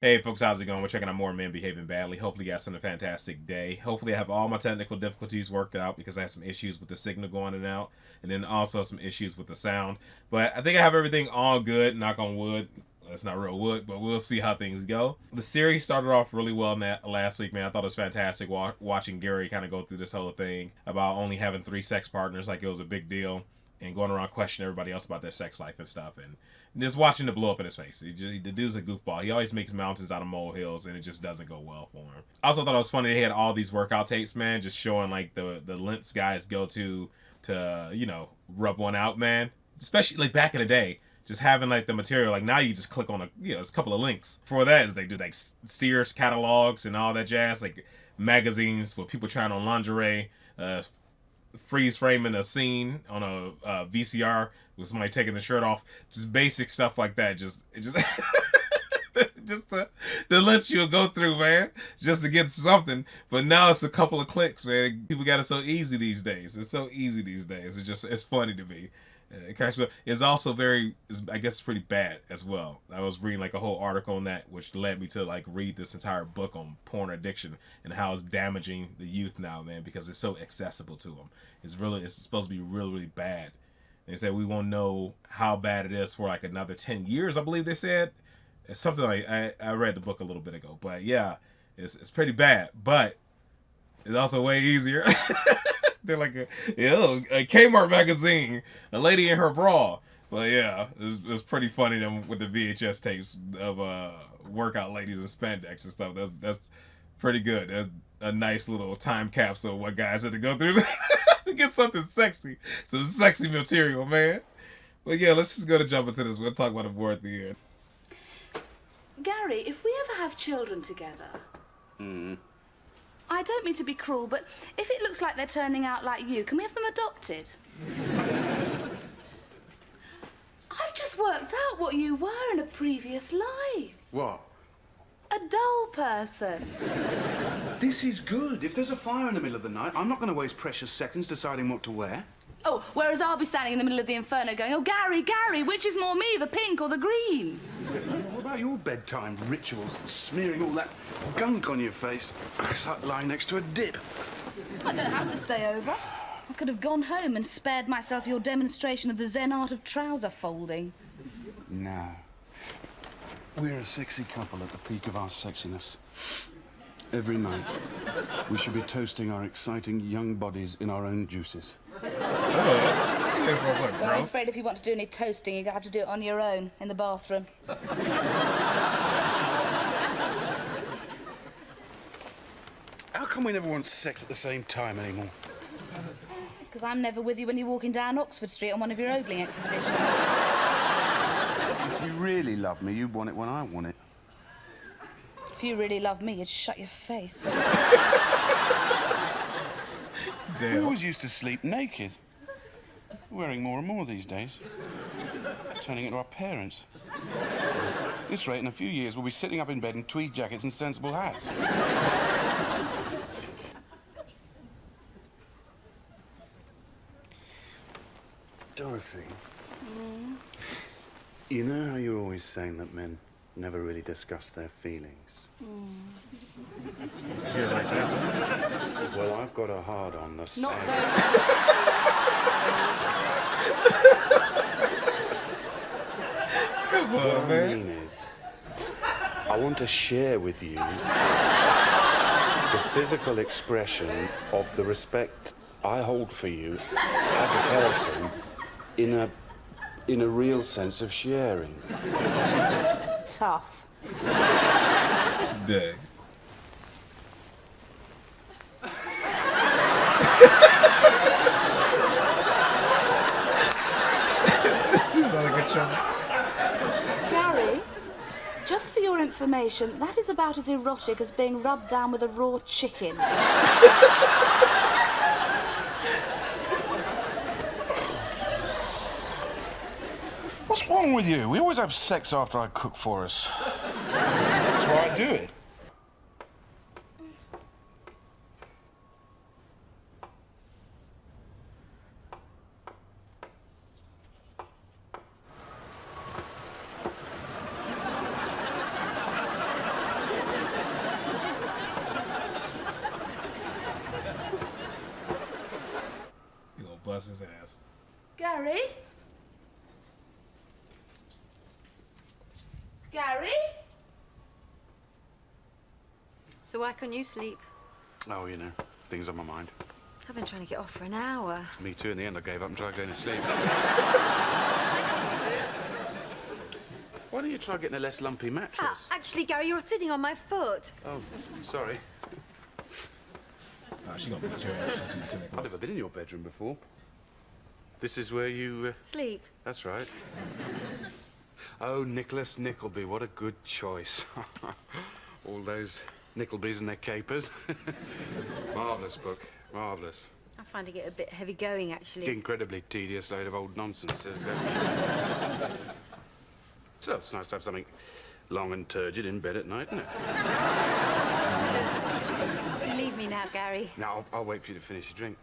Hey folks, how's it going? We're checking out more men behaving badly. Hopefully you guys had a fantastic day. Hopefully I have all my technical difficulties worked out because I had some issues with the signal going in and out, and then also some issues with the sound. But I think I have everything all good, knock on wood. It's not real wood, but we'll see how things go. The series started off really well last week, man. I thought it was fantastic watching Gary kind of go through this whole thing about only having 3 sex partners like it was a big deal, and going around questioning everybody else about their sex life and stuff, and just watching it blow up in his face. The dude's a goofball. He always makes mountains out of molehills, and it just doesn't go well for him. I also thought it was funny they had all these workout tapes, man, just showing like the lengths guys go to rub one out, man. Especially like back in the day, just having like the material. Like now you just click on there's a couple of links. For that is they do like Sears catalogs and all that jazz, like magazines for people trying on lingerie. Freeze framing a scene on a VCR with somebody taking the shirt off, just basic stuff like that. Just just to let you go through, man, just to get something. But now it's a couple of clicks, man. People got it so easy these days. It's so easy these days. It's funny to me. It's also I guess it's pretty bad as well. I was reading like a whole article on that, which led me to like read this entire book on porn addiction and how it's damaging the youth now, man, because it's so accessible to them. It's supposed to be really, really bad. They said we won't know how bad it is for like another 10 years, I believe they said. It's something like I read the book a little bit ago, but yeah, it's pretty bad, but it's also way easier. They're like a Kmart magazine, a lady in her bra. But yeah, it was pretty funny them with the VHS tapes of workout ladies in spandex and stuff. That's pretty good. That's a nice little time capsule of what guys had to go through to get something sexy, some sexy material, man. But yeah, let's just go to jump into this. We'll talk about it more at the end. Gary, if we ever have children together... I don't mean to be cruel, but if it looks like they're turning out like you, can we have them adopted? I've just worked out what you were in a previous life. What? A dull person. This is good. If there's a fire in the middle of the night, I'm not going to waste precious seconds deciding what to wear. Oh, whereas I'll be standing in the middle of the inferno going, oh, Gary, which is more me, the pink or the green? What about your bedtime rituals? Smearing all that gunk on your face. It's like lying next to a dip. I don't have to stay over. I could have gone home and spared myself your demonstration of the Zen art of trouser folding. No. We're a sexy couple at the peak of our sexiness. Every night, we should be toasting our exciting young bodies in our own juices. This sounds like Well, I'm gross. afraid if you want to do any toasting, you're going to have to do it on your own, in the bathroom. How come we never want sex at the same time anymore? Because I'm never with you when you're walking down Oxford Street on one of your ogling expeditions. If you really love me, you'd want it when I want it. If you really love me, you'd shut your face. We Damn. always used to sleep naked. Wearing more and more these days. Turning into our parents. At this rate, in a few years, we'll be sitting up in bed in tweed jackets and sensible hats. Dorothy. You know how you're always saying that men never really discuss their feelings? Yeah, like that. Well, I've got a hard-on the Not side. Come What on, I man. mean is, I want to share with you the physical expression of the respect I hold for you as a person in a real sense of sharing. tough. Dang. This seems like a good show. Gary, just for your information, that is about as erotic as being rubbed down with a raw chicken. What's wrong with you? We always have sex after I cook for us. That's why I do it. bust his ass. Gary? Gary? So why couldn't you sleep? Oh, you know, things on my mind. I've been trying to get off for an hour. Me too. In the end, I gave up and tried going to sleep. Why don't you try getting a less lumpy mattress? Actually, Gary, you're sitting on my foot. Oh, sorry. She gonna beat your ass. She's sitting I've never been in your bedroom before. This is where you... Sleep. That's right. Oh, Nicholas Nickleby, what a good choice. All those Nicklebys and their capers. Marvellous book, marvellous. I'm finding it a bit heavy going, actually. Incredibly tedious load of old nonsense. So it's nice to have something long and turgid in bed at night, isn't it? Leave me now, Gary. Now, I'll wait for you to finish your drink.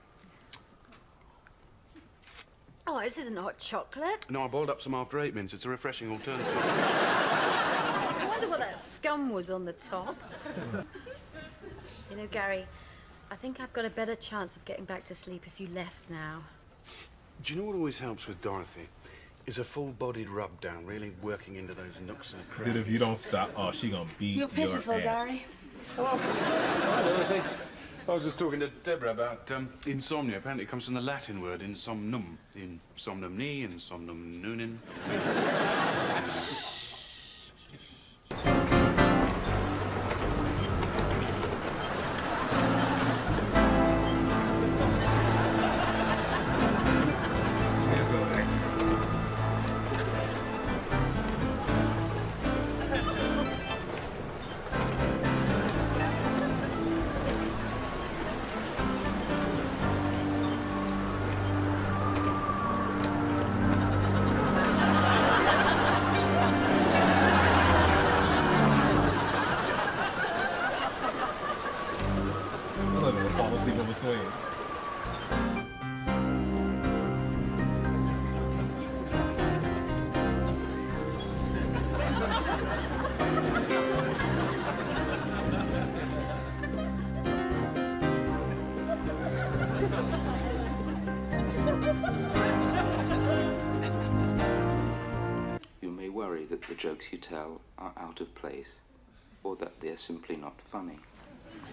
Oh, this isn't hot chocolate. No, I boiled up some after 8 minutes. It's a refreshing alternative. I wonder what that scum was on the top. You know, Gary, I think I've got a better chance of getting back to sleep if you left now. Do you know what always helps with Dorothy? Is a full-bodied rub down, really working into those nooks and crannies. Dude, if you don't stop, oh, she gonna beat You're pitiful, your ass. Gary. Hi, Dorothy. I was just talking to Deborah about insomnia. Apparently it comes from the Latin word insomnum. Insomnumni, insomnum nunin. It's alright. I'm not gonna fall asleep on the swings. You may worry that the jokes you tell are out of place, or that they're simply not funny.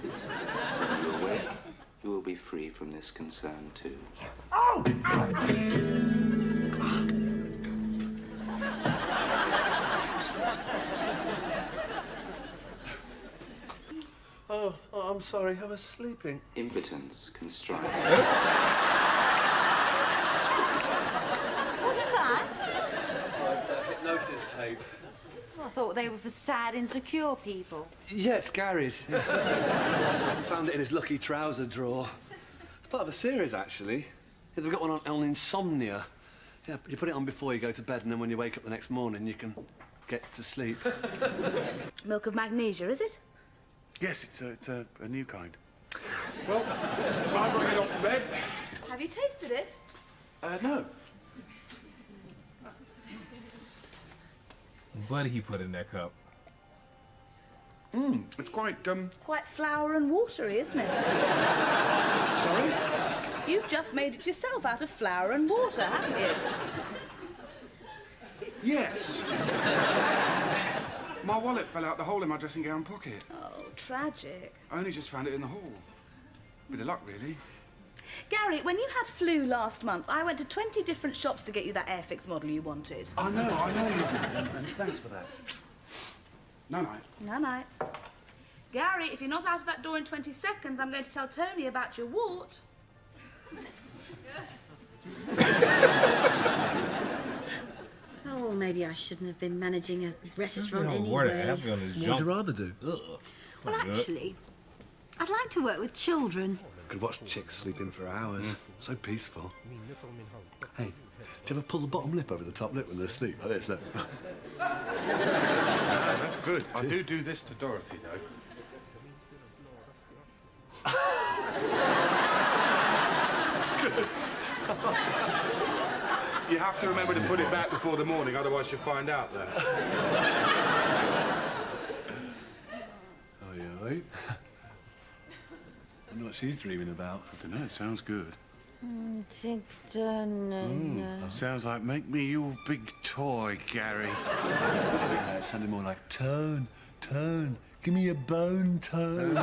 When you awake, you will be free from this concern too. Oh, I'm sorry, I was sleeping. Impotence can strike. What's that? Oh, it's a hypnosis tape. I thought they were for sad, insecure people. Yeah, it's Gary's. I found it in his lucky trouser drawer. It's part of a series, actually. Yeah, they've got one on insomnia. Yeah, you put it on before you go to bed, and then when you wake up the next morning, you can get to sleep. Milk of magnesia, is it? Yes, it's a new kind. Well, I'm going off to bed. Have you tasted it? No. What did he put in that cup? It's quite, Quite flour and watery, isn't it? sorry? You've just made it yourself out of flour and water, haven't you? Yes. My wallet fell out the hole in my dressing gown pocket. Oh, tragic. I only just found it in the hall. Bit of luck, really. Gary, when you had flu last month, I went to 20 different shops to get you that Airfix model you wanted. I know you did, and thanks for that. Night-night. Night-night. Gary, if you're not out of that door in 20 seconds, I'm going to tell Tony about your wart. Oh, maybe I shouldn't have been managing a restaurant Water anyway. has me on his What would jump. you rather do? Ugh. It's Well, not good. actually, I'd like to work with children. Could watch chicks sleeping for hours. So peaceful. Hey, do you ever pull the bottom lip over the top lip when they're asleep? Like this, look. That's good. I do this to Dorothy, though. That's good. You have to remember to put it back before the morning, otherwise you'll find out there. Oh, yeah, right? I wonder what she's dreaming about. I don't know, it sounds good. Sounds like make me your big toy, Gary. Yeah, it sounded more like Tone, give me a bone, Tone.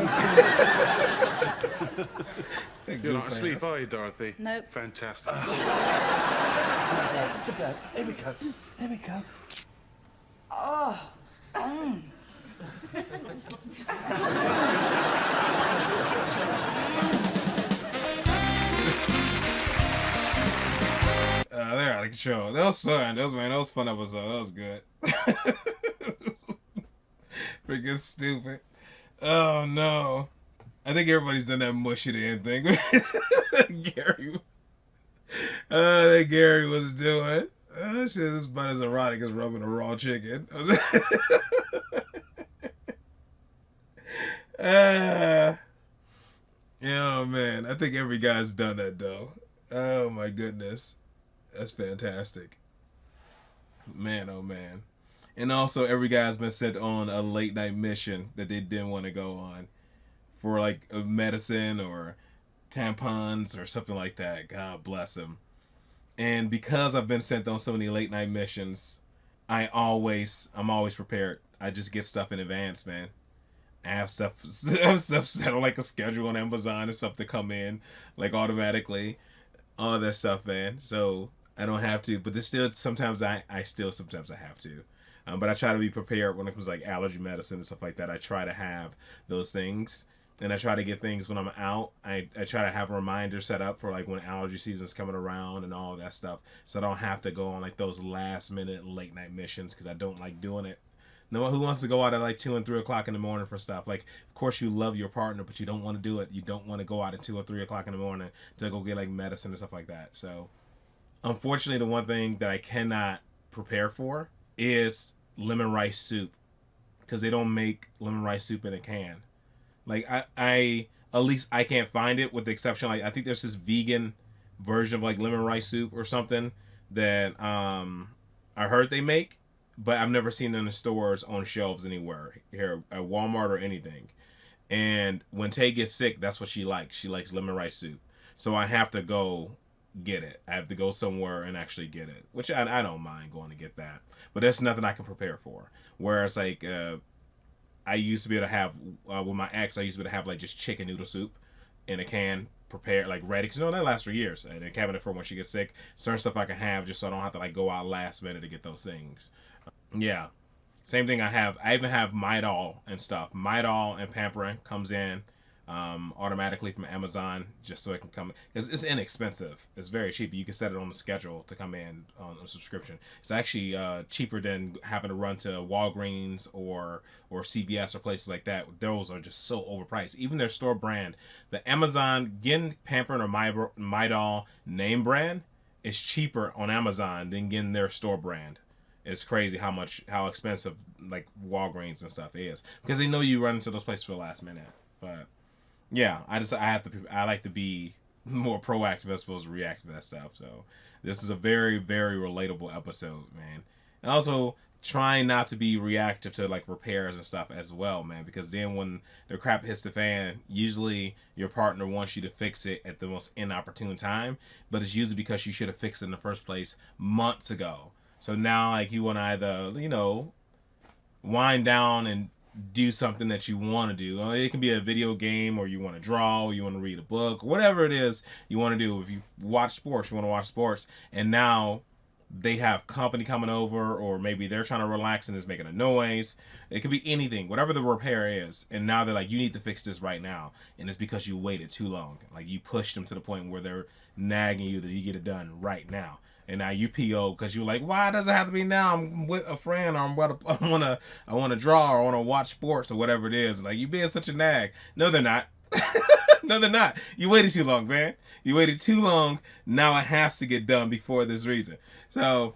You're not asleep, are you, Dorothy? Nope. Fantastic. To bed. Here we go. Here we go. They're out of control. That was fun. That was a fun episode. That was good. Freaking stupid. Oh no. I think everybody's done that mushy to end thing. That Gary was doing. Shit is about as erotic as rubbing a raw chicken. Yeah, man. I think every guy's done that though. Oh my goodness. That's fantastic. Man, oh man. And also every guy's been sent on a late night mission that they didn't want to go on for like a medicine or tampons or something like that. God bless them. And because I've been sent on so many late night missions, I'm always prepared. I just get stuff in advance, man. I have stuff set on like a schedule on Amazon and stuff to come in like automatically. All that stuff, man. So I don't have to, but there's still sometimes I have to. But I try to be prepared when it comes to like allergy medicine and stuff like that. I try to have those things, and I try to get things when I'm out. I try to have a reminder set up for like when allergy season's coming around and all that stuff, so I don't have to go on like those last minute late night missions because I don't like doing it. No one who wants to go out at like 2 and 3 o'clock in the morning for stuff. Like, of course you love your partner, but you don't want to do it. You don't want to go out at 2 or 3 o'clock in the morning to go get like medicine and stuff like that. So, unfortunately, the one thing that I cannot prepare for is lemon rice soup, because they don't make lemon rice soup in a can. Like I at least I can't find it, with the exception, like I think there's this vegan version of like lemon rice soup or something that I heard they make. But I've never seen it in the stores on shelves anywhere here at Walmart or anything. And when Tay gets sick, that's what she likes. She likes lemon rice soup. So I have to go get it. I have to go somewhere and actually get it, which I don't mind going to get that. But that's nothing I can prepare for. Whereas like I used to be able to have, with my ex, I used to be able to have like just chicken noodle soup in a can, prepared, like ready, because that lasts for years. And a cabinet for when she gets sick. Certain stuff I can have just so I don't have to like go out last minute to get those things. Yeah, same thing. I even have Midol and stuff. Midol and Pampering comes in automatically from Amazon, just so it can come, because it's inexpensive. It's very cheap. You can set it on the schedule to come in on a subscription. It's actually cheaper than having to run to Walgreens or CVS or places like that. Those are just so overpriced. Even their store brand, the Amazon, getting Pampering or Midol name brand is cheaper on Amazon than getting their store brand. It's crazy how expensive like Walgreens and stuff is, because they know you run into those places for the last minute. But yeah, I like to be more proactive as opposed to react to that stuff. So this is a very, very relatable episode, man. And also trying not to be reactive to like repairs and stuff as well, man, because then when the crap hits the fan, usually your partner wants you to fix it at the most inopportune time, but it's usually because you should have fixed it in the first place months ago. So now, like, you want to either, wind down and do something that you want to do. It can be a video game, or you want to draw, or you want to read a book, whatever it is you want to do. If you watch sports, you want to watch sports, and now they have company coming over, or maybe they're trying to relax and it's making a noise. It could be anything, whatever the repair is. And now they're like, you need to fix this right now. And it's because you waited too long. Like, you pushed them to the point where they're nagging you that you get it done right now. And now you PO because you're like, why does it have to be now? I'm with a friend, or I want to draw, or I want to watch sports, or whatever it is. Like, you being such a nag. No, they're not. No, they're not. You waited too long, man. You waited too long. Now it has to get done before this reason. So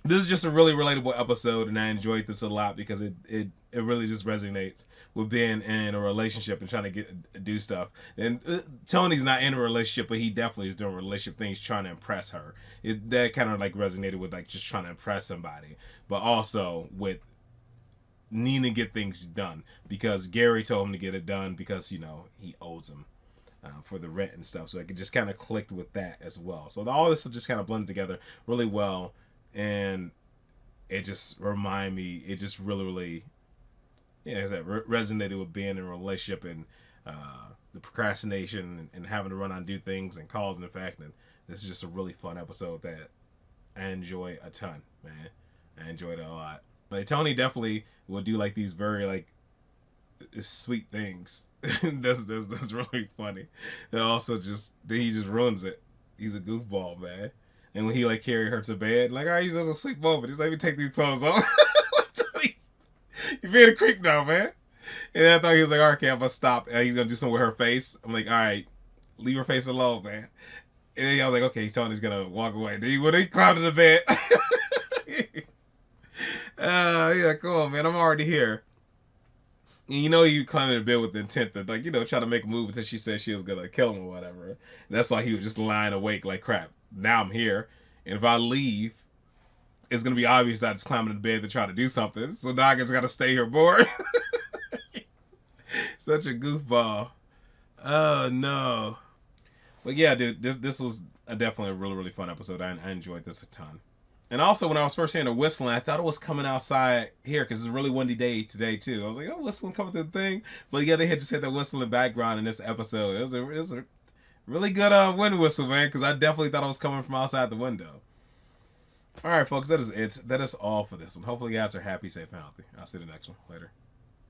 this is just a really relatable episode, and I enjoyed this a lot because it really just resonates with being in a relationship and trying to do stuff. And Tony's not in a relationship, but he definitely is doing relationship things, trying to impress her. That kind of like resonated with like just trying to impress somebody, but also with needing to get things done because Gary told him to get it done because he owes him. for the rent and stuff. So it just kind of clicked with that as well. So all this just kind of blended together really well, and it just reminded me. It just really, yeah, as that resonated with being in a relationship and the procrastination and having to run out and do things and cause and effect. And this is just a really fun episode that I enjoy a ton, man. I enjoyed it a lot. Like Tony definitely will do like these very like sweet things. that's really funny. And also just he just ruins it. He's a goofball, man. And when he like carry her to bed, like, all right, he's just a sweet moment. He's like, let me take these clothes off. Tony, you being a creep now, man. And I thought he was like, all right, okay, I'm gonna stop. And he's gonna do something with her face. I'm like, all right, leave her face alone, man. And then I was like, okay, Tony's gonna walk away. Then when he climbed in the bed, yeah, come on, man, I'm already here. And you know you climbed in the bed with the intent to, like, you know, try to make a move until she said she was gonna kill him or whatever. And that's why he was just lying awake like crap. Now I'm here, and if I leave, it's gonna be obvious that I just climbing in the bed to try to do something. So now I just gotta stay here bored. Such a goofball. Oh no. But yeah, dude, this was definitely a really fun episode. I enjoyed this a ton. And also, when I was first hearing the whistling, I thought it was coming outside here because it's a really windy day today too. I was like, oh, whistling coming through the thing. But yeah, they had just hit the whistling background in this episode. It was a really good wind whistle, man, because I definitely thought it was coming from outside the window. All right, folks, that is it. That is all for this one. Hopefully, you guys are happy, safe, and healthy. I'll see you in the next one. Later.